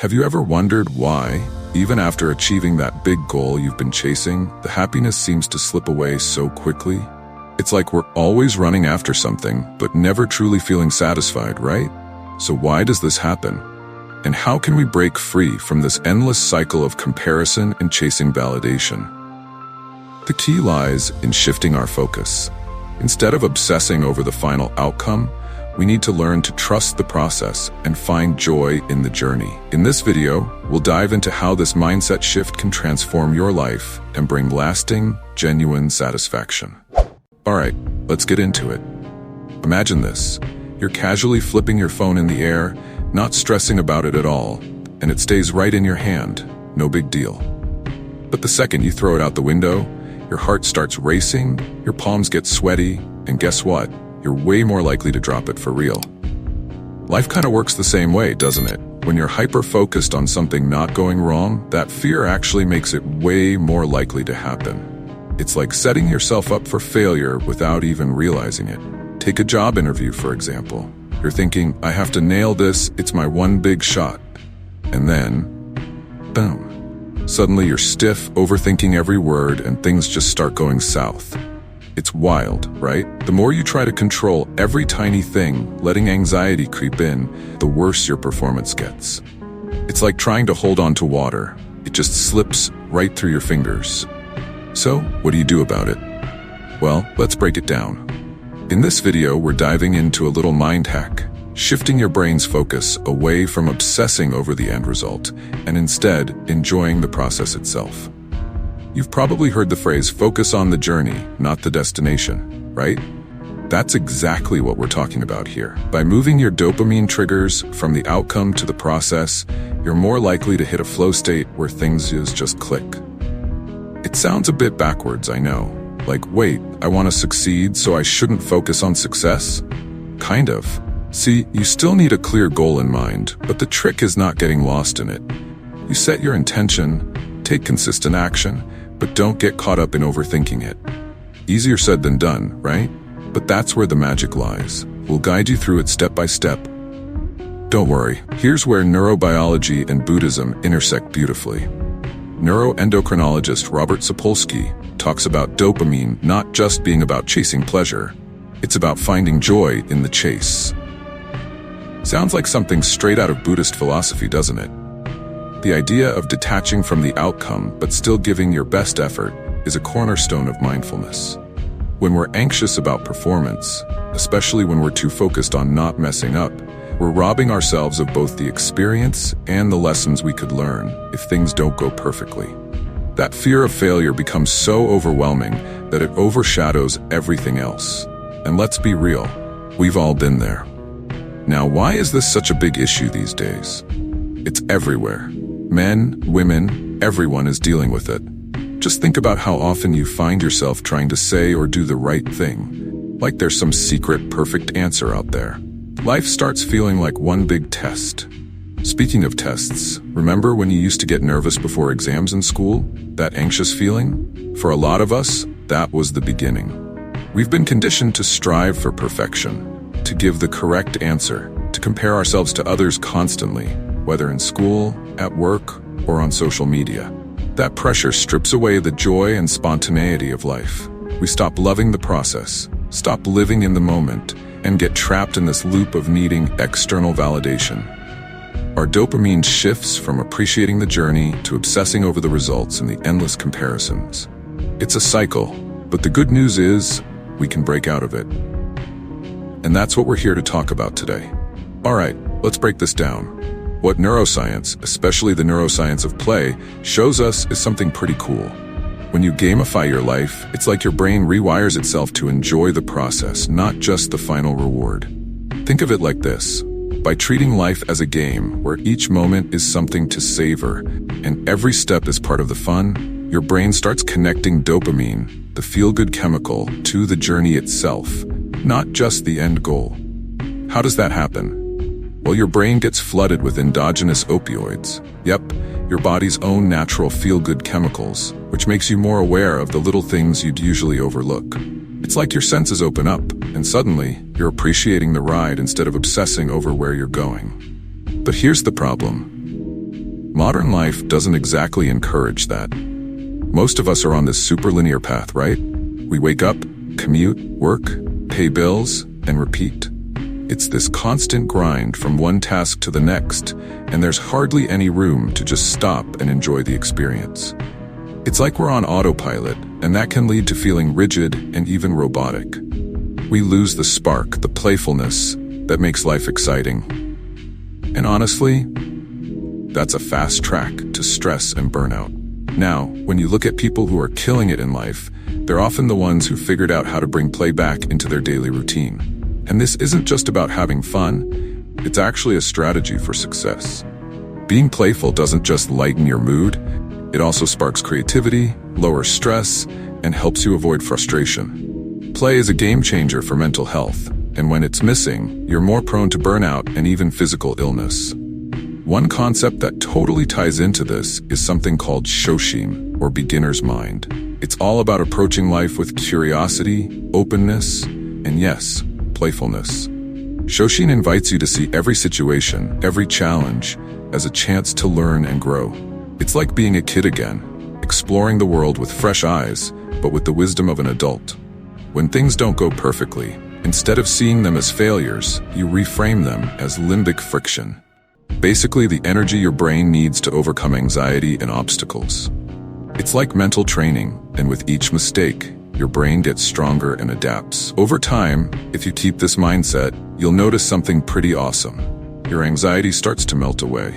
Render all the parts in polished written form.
Have you ever wondered why, even after achieving that big goal you've been chasing, the happiness seems to slip away so quickly? It's like we're always running after something, but never truly feeling satisfied, right? So why does this happen? And how can we break free from this endless cycle of comparison and chasing validation? The key lies in shifting our focus. Instead of obsessing over the final outcome, we need to learn to trust the process and find joy in the journey. In this video, we'll dive into how this mindset shift can transform your life and bring lasting, genuine satisfaction. All right, let's get into it. Imagine this. You're casually flipping your phone in the air, not stressing about it at all, and it stays right in your hand. No big deal. But the second you throw it out the window, your heart starts racing, your palms get sweaty, and guess what? You're way more likely to drop it for real. Life kind of works the same way, doesn't it? When you're hyper-focused on something not going wrong, that fear actually makes it way more likely to happen. It's like setting yourself up for failure without even realizing it. Take a job interview, for example. You're thinking, I have to nail this, it's my one big shot. And then, boom. Suddenly you're stiff, overthinking every word, and things just start going south. It's wild, right? The more you try to control every tiny thing, letting anxiety creep in, the worse your performance gets. It's like trying to hold on to water. It just slips right through your fingers. So, what do you do about it? Well, let's break it down. In this video, we're diving into a little mind hack, shifting your brain's focus away from obsessing over the end result, and instead enjoying the process itself. You've probably heard the phrase, focus on the journey, not the destination, right? That's exactly what we're talking about here. By moving your dopamine triggers from the outcome to the process, you're more likely to hit a flow state where things just click. It sounds a bit backwards, I know. Like, wait, I want to succeed, so I shouldn't focus on success? Kind of. See, you still need a clear goal in mind, but the trick is not getting lost in it. You set your intention, take consistent action, but don't get caught up in overthinking it. Easier said than done, right? But that's where the magic lies. We'll guide you through it step by step. Don't worry, here's where neurobiology and Buddhism intersect beautifully. Neuroendocrinologist Robert Sapolsky talks about dopamine not just being about chasing pleasure, it's about finding joy in the chase. Sounds like something straight out of Buddhist philosophy, doesn't it? The idea of detaching from the outcome but still giving your best effort is a cornerstone of mindfulness. When we're anxious about performance, especially when we're too focused on not messing up, we're robbing ourselves of both the experience and the lessons we could learn if things don't go perfectly. That fear of failure becomes so overwhelming that it overshadows everything else. And let's be real, we've all been there. Now, why is this such a big issue these days? It's everywhere. Men, women, everyone is dealing with it. Just think about how often you find yourself trying to say or do the right thing, like there's some secret perfect answer out there. Life starts feeling like one big test. Speaking of tests, remember when you used to get nervous before exams in school? That anxious feeling? For a lot of us, that was the beginning. We've been conditioned to strive for perfection, to give the correct answer, to compare ourselves to others constantly, whether in school, at work, or on social media. That pressure strips away the joy and spontaneity of life. We stop loving the process, stop living in the moment, and get trapped in this loop of needing external validation. Our dopamine shifts from appreciating the journey to obsessing over the results and the endless comparisons. It's a cycle, but the good news is we can break out of it. And that's what we're here to talk about today. All right, let's break this down. What neuroscience, especially the neuroscience of play, shows us is something pretty cool. When you gamify your life, it's like your brain rewires itself to enjoy the process, not just the final reward. Think of it like this. By treating life as a game, where each moment is something to savor, and every step is part of the fun, your brain starts connecting dopamine, the feel-good chemical, to the journey itself, not just the end goal. How does that happen? Well, your brain gets flooded with endogenous opioids. Yep, your body's own natural feel-good chemicals, which makes you more aware of the little things you'd usually overlook. It's like your senses open up, and suddenly, you're appreciating the ride instead of obsessing over where you're going. But here's the problem. Modern life doesn't exactly encourage that. Most of us are on this super linear path, right? We wake up, commute, work, pay bills, and repeat. It's this constant grind from one task to the next, and there's hardly any room to just stop and enjoy the experience. It's like we're on autopilot, and that can lead to feeling rigid and even robotic. We lose the spark, the playfulness that makes life exciting. And honestly, that's a fast track to stress and burnout. Now, when you look at people who are killing it in life, they're often the ones who figured out how to bring play back into their daily routine. And this isn't just about having fun, it's actually a strategy for success. Being playful doesn't just lighten your mood, it also sparks creativity, lowers stress, and helps you avoid frustration. Play is a game changer for mental health, and when it's missing, you're more prone to burnout and even physical illness. One concept that totally ties into this is something called shoshin, or beginner's mind. It's all about approaching life with curiosity, openness, and yes, playfulness. Shoshin invites you to see every situation, every challenge, as a chance to learn and grow. It's like being a kid again, exploring the world with fresh eyes, but with the wisdom of an adult. When things don't go perfectly, instead of seeing them as failures, you reframe them as limbic friction. Basically, the energy your brain needs to overcome anxiety and obstacles. It's like mental training, and with each mistake, your brain gets stronger and adapts. Over time, if you keep this mindset, you'll notice something pretty awesome. Your anxiety starts to melt away.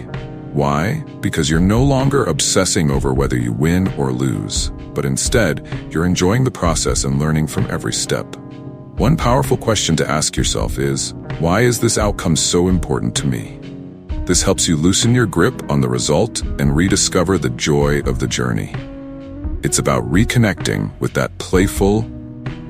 Why? Because you're no longer obsessing over whether you win or lose, but instead, you're enjoying the process and learning from every step. One powerful question to ask yourself is, why is this outcome so important to me? This helps you loosen your grip on the result and rediscover the joy of the journey. It's about reconnecting with that playful,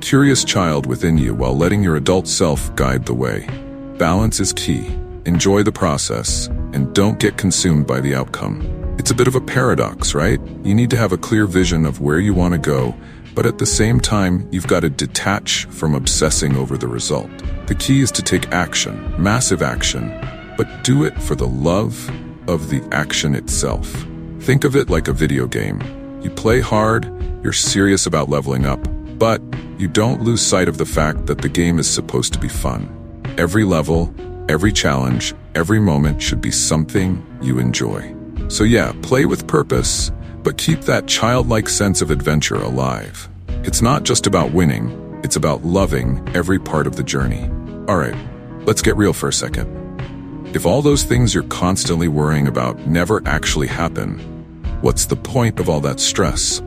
curious child within you while letting your adult self guide the way. Balance is key. Enjoy the process, and don't get consumed by the outcome. It's a bit of a paradox, right? You need to have a clear vision of where you want to go, but at the same time, you've got to detach from obsessing over the result. The key is to take action, massive action, but do it for the love of the action itself. Think of it like a video game. You play hard, you're serious about leveling up, but you don't lose sight of the fact that the game is supposed to be fun. Every level, every challenge, every moment should be something you enjoy. So yeah, play with purpose, but keep that childlike sense of adventure alive. It's not just about winning, it's about loving every part of the journey. All right, let's get real for a second. If all those things you're constantly worrying about never actually happen, what's the point of all that stress?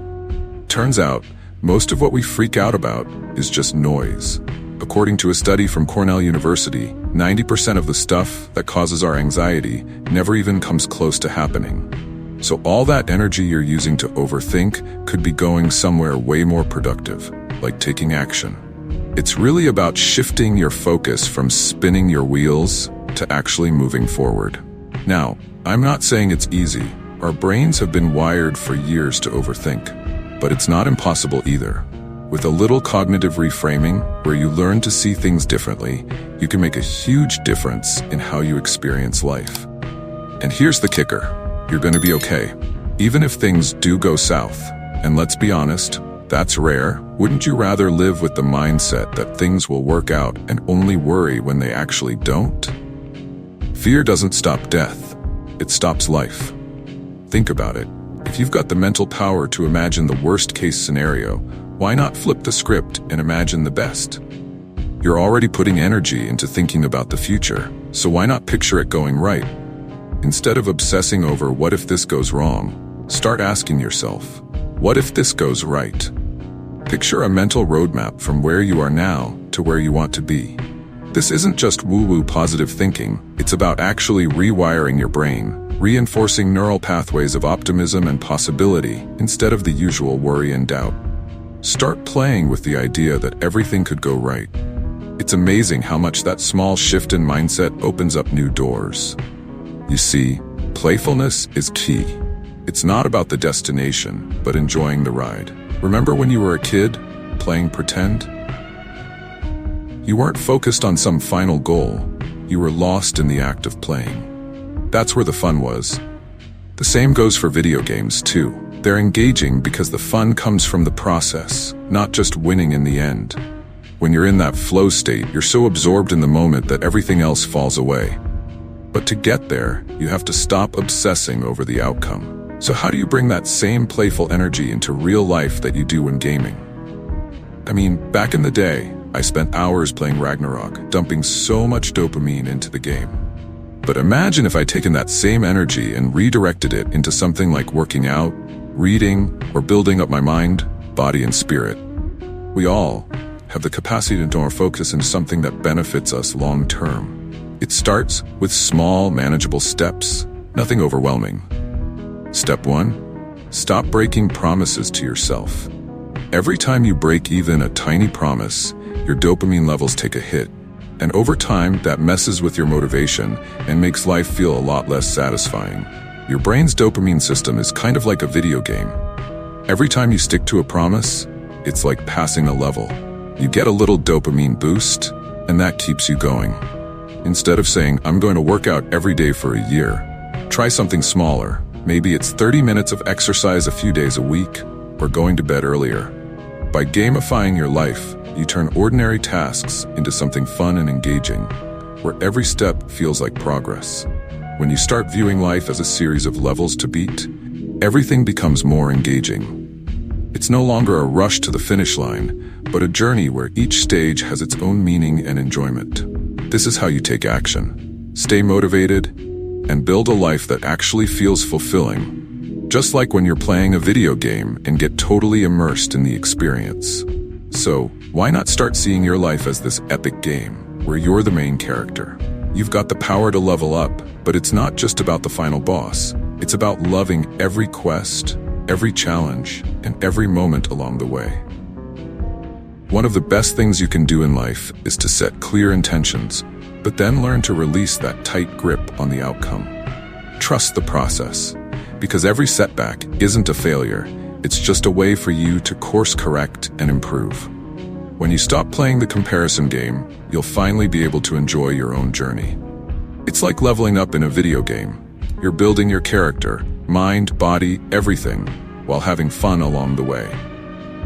Turns out, most of what we freak out about is just noise. According to a study from Cornell University, 90% of the stuff that causes our anxiety never even comes close to happening. So all that energy you're using to overthink could be going somewhere way more productive, like taking action. It's really about shifting your focus from spinning your wheels to actually moving forward. Now, I'm not saying it's easy. Our brains have been wired for years to overthink, but it's not impossible either. With a little cognitive reframing, where you learn to see things differently, you can make a huge difference in how you experience life. And here's the kicker. You're going to be okay. Even if things do go south, and let's be honest, that's rare. Wouldn't you rather live with the mindset that things will work out and only worry when they actually don't? Fear doesn't stop death. It stops life. Think about it. If you've got the mental power to imagine the worst-case scenario, why not flip the script and imagine the best? You're already putting energy into thinking about the future, so why not picture it going right? Instead of obsessing over what if this goes wrong, start asking yourself, what if this goes right? Picture a mental roadmap from where you are now to where you want to be. This isn't just woo-woo positive thinking, it's about actually rewiring your brain, reinforcing neural pathways of optimism and possibility instead of the usual worry and doubt. Start playing with the idea that everything could go right. It's amazing how much that small shift in mindset opens up new doors. You see, playfulness is key. It's not about the destination, but enjoying the ride. Remember when you were a kid, playing pretend? You weren't focused on some final goal. You were lost in the act of playing. That's where the fun was. The same goes for video games too. They're engaging because the fun comes from the process, not just winning in the end. When you're in that flow state, you're so absorbed in the moment that everything else falls away. But to get there, you have to stop obsessing over the outcome. So how do you bring that same playful energy into real life that you do when gaming? I mean, back in the day, I spent hours playing Ragnarok, dumping so much dopamine into the game. But imagine if I'd taken that same energy and redirected it into something like working out, reading, or building up my mind, body, and spirit. We all have the capacity to turn our focus into something that benefits us long term. It starts with small, manageable steps, nothing overwhelming. Step 1. Stop breaking promises to yourself. Every time you break even a tiny promise, your dopamine levels take a hit. And over time, that messes with your motivation and makes life feel a lot less satisfying. Your brain's dopamine system is kind of like a video game. Every time you stick to a promise, it's like passing a level. You get a little dopamine boost, and that keeps you going. Instead of saying, I'm going to work out every day for a year, try something smaller. Maybe it's 30 minutes of exercise a few days a week, or going to bed earlier. By gamifying your life, you turn ordinary tasks into something fun and engaging, where every step feels like progress. When you start viewing life as a series of levels to beat, everything becomes more engaging. It's no longer a rush to the finish line, but a journey where each stage has its own meaning and enjoyment. This is how you take action, stay motivated, and build a life that actually feels fulfilling, just like when you're playing a video game and get totally immersed in the experience. So, why not start seeing your life as this epic game, where you're the main character? You've got the power to level up, but it's not just about the final boss. It's about loving every quest, every challenge, and every moment along the way. One of the best things you can do in life is to set clear intentions, but then learn to release that tight grip on the outcome. Trust the process, because every setback isn't a failure. It's just a way for you to course correct and improve. When you stop playing the comparison game, you'll finally be able to enjoy your own journey. It's like leveling up in a video game. You're building your character, mind, body, everything, while having fun along the way.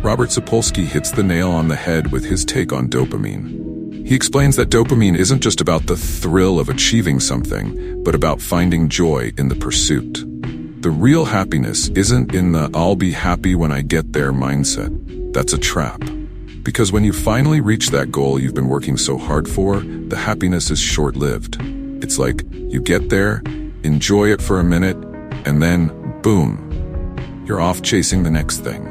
Robert Sapolsky hits the nail on the head with his take on dopamine. He explains that dopamine isn't just about the thrill of achieving something, but about finding joy in the pursuit. The real happiness isn't in the "I'll be happy when I get there" mindset. That's a trap. Because when you finally reach that goal you've been working so hard for, the happiness is short-lived. It's like you get there, enjoy it for a minute, and then, boom, you're off chasing the next thing.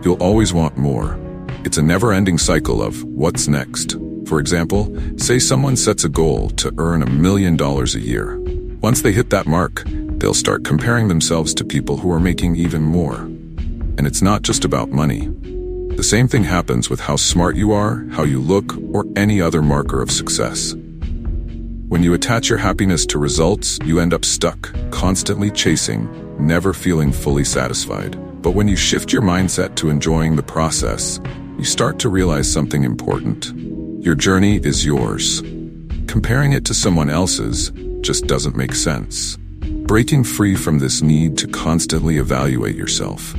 You'll always want more. It's a never-ending cycle of what's next. For example, say someone sets a goal to earn $1 million a year. Once they hit that mark, they'll start comparing themselves to people who are making even more. And it's not just about money. The same thing happens with how smart you are, how you look, or any other marker of success. When you attach your happiness to results, you end up stuck, constantly chasing, never feeling fully satisfied. But when you shift your mindset to enjoying the process, you start to realize something important. Your journey is yours. Comparing it to someone else's just doesn't make sense. Breaking free from this need to constantly evaluate yourself,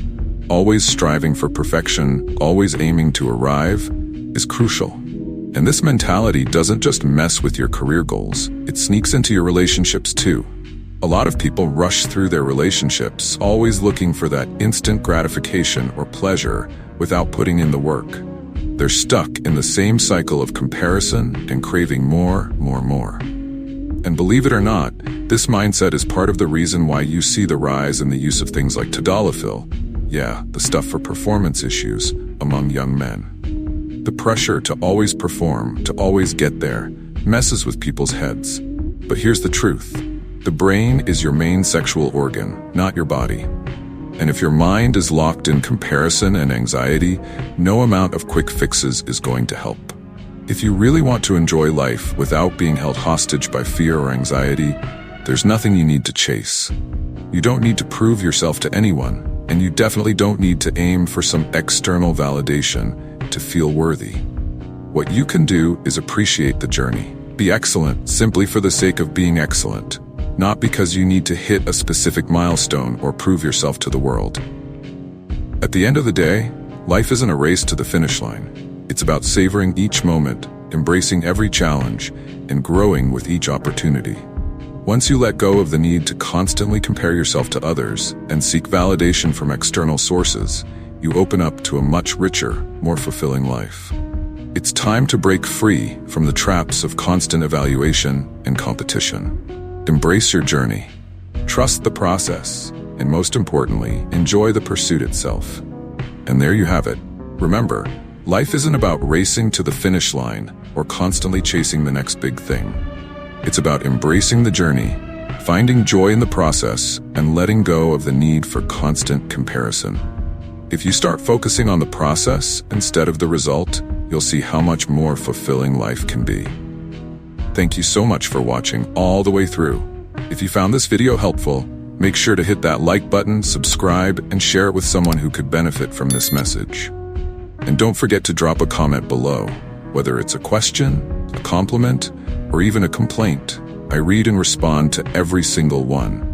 always striving for perfection, always aiming to arrive, is crucial. And this mentality doesn't just mess with your career goals, it sneaks into your relationships too. A lot of people rush through their relationships, always looking for that instant gratification or pleasure without putting in the work. They're stuck in the same cycle of comparison and craving more. And believe it or not, this mindset is part of the reason why you see the rise in the use of things like tadalafil, the stuff for performance issues, among young men. The pressure to always perform, to always get there, messes with people's heads. But here's the truth. The brain is your main sexual organ, not your body. And if your mind is locked in comparison and anxiety, no amount of quick fixes is going to help. If you really want to enjoy life without being held hostage by fear or anxiety, there's nothing you need to chase. You don't need to prove yourself to anyone, and you definitely don't need to aim for some external validation to feel worthy. What you can do is appreciate the journey. Be excellent simply for the sake of being excellent. not because you need to hit a specific milestone or prove yourself to the world. At the end of the day, life isn't a race to the finish line. It's about savoring each moment, embracing every challenge, and growing with each opportunity. Once you let go of the need to constantly compare yourself to others and seek validation from external sources, you open up to a much richer, more fulfilling life. It's time to break free from the traps of constant evaluation and competition. Embrace your journey. Trust the process, and most importantly, enjoy the pursuit itself. And there you have it. Remember, life isn't about racing to the finish line or constantly chasing the next big thing. It's about embracing the journey, finding joy in the process, and letting go of the need for constant comparison. If you start focusing on the process instead of the result, you'll see how much more fulfilling life can be. Thank you so much for watching all the way through. If you found this video helpful, make sure to hit that like button, subscribe, and share it with someone who could benefit from this message. And don't forget to drop a comment below, whether it's a question, a compliment, or even a complaint. I read and respond to every single one.